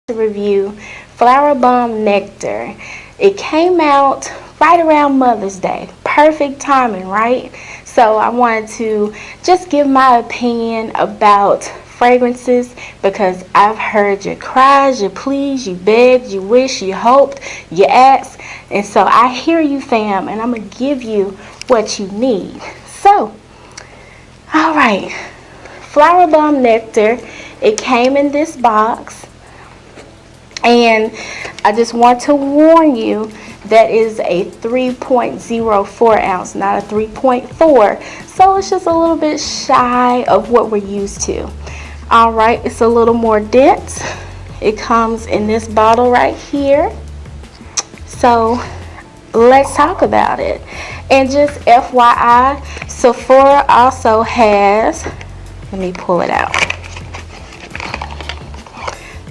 to review Flowerbomb Nectar. It came out right around Mother's Day. Perfect timing, right? So I wanted to just give my opinion about fragrances because I've heard your cries, your pleas, you begged, you wished, you hoped, you asked. And so I hear you, fam, and I'm going to give you what you need. So, alright, Flowerbomb Nectar. It came in this box. And I just want to warn you that is a 3.04 ounce, not a 3.4. So it's just a little bit shy of what we're used to. Alright, it's a little more dense. It comes in this bottle right here. So let's talk about it. And just FYI, Sephora also has, let me pull it out,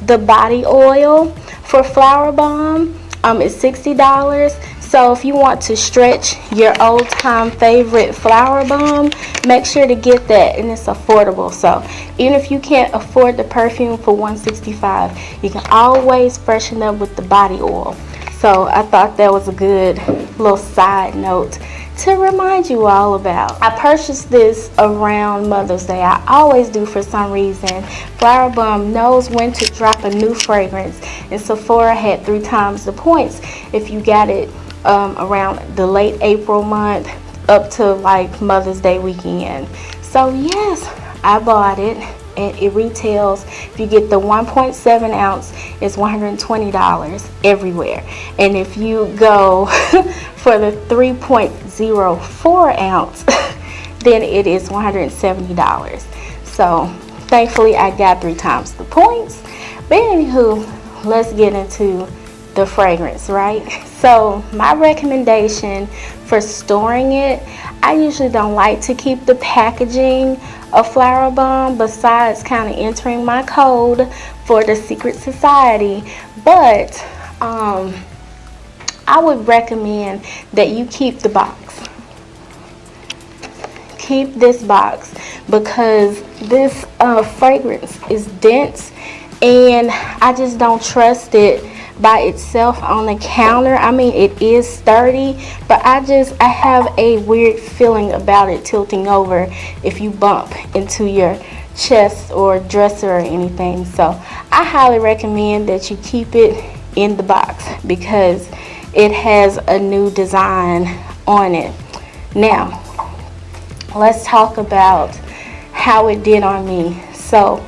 the body oil for Flowerbomb is $60. So if you want to stretch your old time favorite Flowerbomb, make sure to get that, and it's affordable. So even if you can't afford the perfume for $165, you can always freshen up with the body oil. So I thought that was a good little side note to remind you all about. I purchased this around Mother's Day. I always do for some reason. Flowerbomb knows when to drop a new fragrance, and Sephora had 3 times the points if you got it around the late April month up to like Mother's Day weekend. So yes, I bought it, and it retails, if you get the 1.7 ounce, it's $120 everywhere. And if you go for the 3.04 ounce, then it is $170. So thankfully I got 3 times the points. But anywho, let's get into the fragrance, right? So my recommendation for storing it, I usually don't like to keep the packaging of Flowerbomb besides kind of entering my code for the secret society. But I would recommend that you keep the box. Keep this box because this fragrance is dense, and I just don't trust it by itself on the counter. I mean, it is sturdy, but I have a weird feeling about it tilting over if you bump into your chest or dresser or anything. So I highly recommend that you keep it in the box because it has a new design on it. Now let's talk about how it did on me. So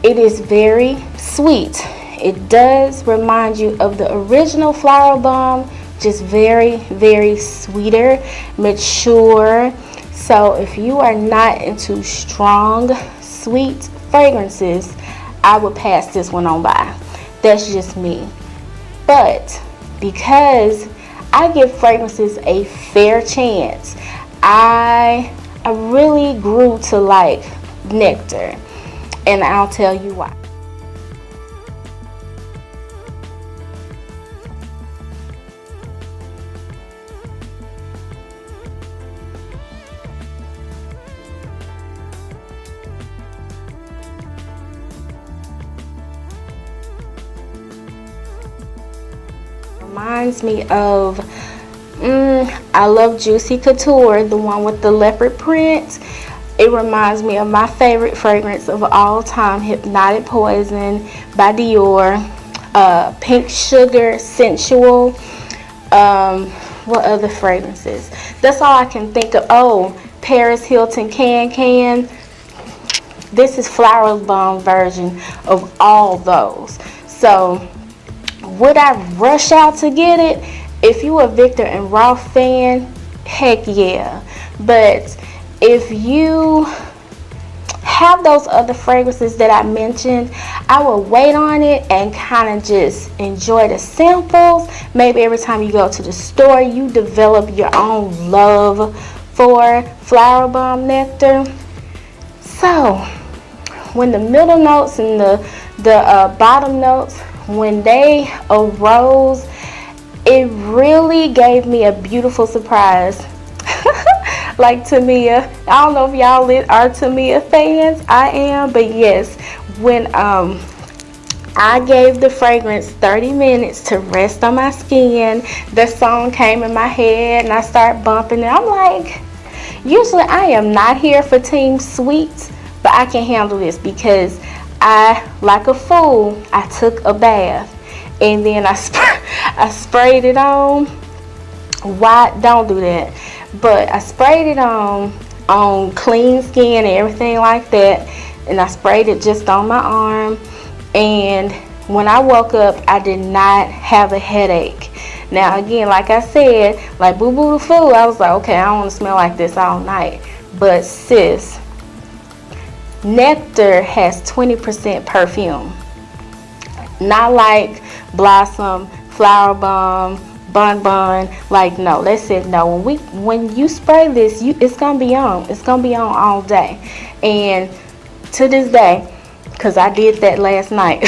it is very sweet. It does remind you of the original Flowerbomb, just very, very sweeter, mature. So if you are not into strong, sweet fragrances, I would pass this one on by. That's just me. But because I give fragrances a fair chance, I really grew to like nectar, and I'll tell you why. Reminds me of I love Juicy Couture, the one with the leopard print. It reminds me of my favorite fragrance of all time, Hypnotic Poison by Dior, Pink Sugar Sensual. What other fragrances? That's all I can think of. Oh, Paris Hilton Can. This is Flowerbomb version of all those. So would I rush out to get it? If you a Viktor and Rolf fan, heck yeah. But if you have those other fragrances that I mentioned, I will wait on it and kind of just enjoy the samples. Maybe every time you go to the store, you develop your own love for Flowerbomb Nectar. So when the middle notes and the bottom notes, when they arose, it really gave me a beautiful surprise. Like Tamia, I don't know if y'all are Tamia fans. I am, but yes, when I gave the fragrance 30 minutes to rest on my skin. The song came in my head and I started bumping it. I'm like, usually I am not here for team sweets, but I can handle this because I, like a fool, I took a bath and then I sprayed it on. Why? Don't do that. But I sprayed it on clean skin and everything like that, and I sprayed it just on my arm. And when I woke up, I did not have a headache. Now again, like I said, like Boo Boo the Fool, I was like, okay, I don't want to smell like this all night. But sis, Nectar has 20% perfume. Not like Blossom, Flowerbomb, Bun Bun. Like, no, they said no. When you spray this, it's gonna be on. It's gonna be on all day. And to this day, because I did that last night,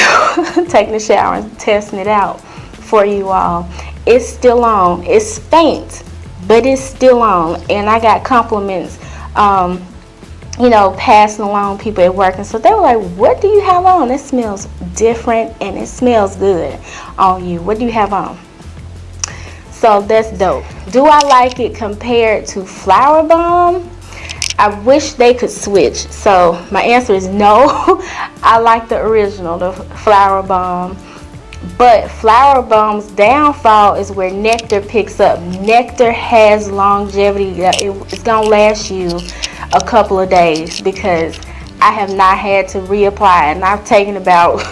taking a shower and testing it out for you all, it's still on. It's faint, but it's still on. And I got compliments, you know, passing along, people at work, and so they were like, what do you have on? It smells different and it smells good on you. What do you have on? So that's dope. Do I like it compared to Flowerbomb? I wish they could switch. So my answer is no. I like the original, the Flowerbomb. But Flowerbomb's downfall is where Nectar picks up. Nectar has longevity. It's going to last you a couple of days because I have not had to reapply. And I've taken about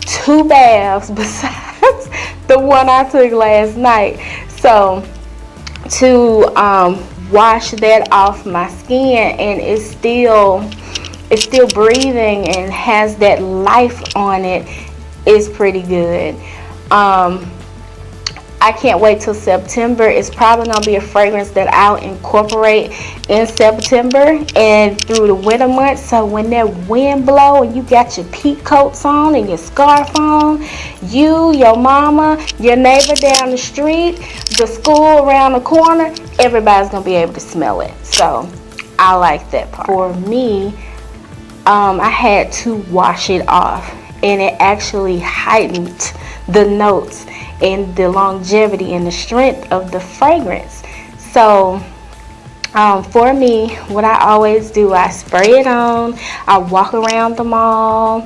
2 baths besides the one I took last night. So to wash that off my skin, and it's still breathing and has that life on it, is pretty good. I can't wait till September. It's probably gonna be a fragrance that I'll incorporate in September and through the winter months. So when that wind blow and you got your peak coats on and your scarf on, you, your mama, your neighbor down the street, the school around the corner, everybody's gonna be able to smell it. So I like that part. For me, I had to wash it off, and it actually heightened the notes and the longevity and the strength of the fragrance. So for me, what I always do, I spray it on, I walk around the mall,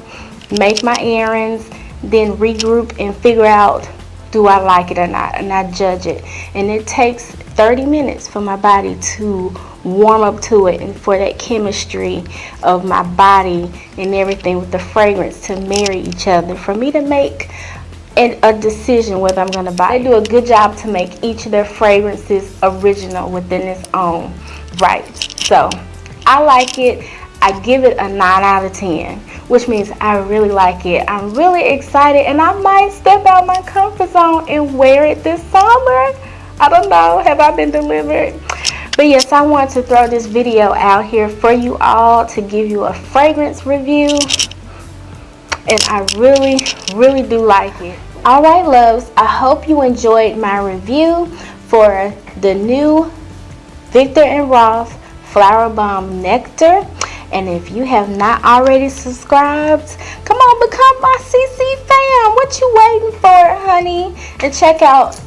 make my errands, then regroup and figure out, do I like it or not, and I judge it. And it takes 30 minutes for my body to warm up to it, and for that chemistry of my body and everything with the fragrance to marry each other, for me to make a decision whether I'm going to buy. They do a good job to make each of their fragrances original within its own right. So I like it. I give it a 9 out of 10, which means I really like it. I'm really excited, and I might step out my comfort zone and wear it this summer. I don't know. Have I been delivered? But yes, I want to throw this video out here for you all to give you a fragrance review. And I really, really do like it. Alright loves, I hope you enjoyed my review for the new Viktor and Rolf Flowerbomb Nectar. And if you have not already subscribed, come on, become my CC fam. What you waiting for, honey? And check out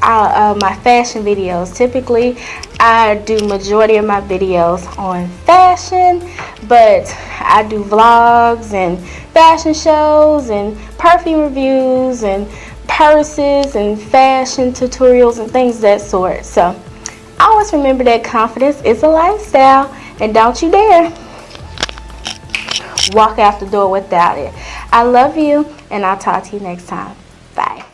my fashion videos. Typically, I do majority of my videos on fashion, but I do vlogs and fashion shows and perfume reviews and purses and fashion tutorials and things of that sort. So always remember that confidence is a lifestyle, and don't you dare walk out the door without it. I love you, and I'll talk to you next time. Bye.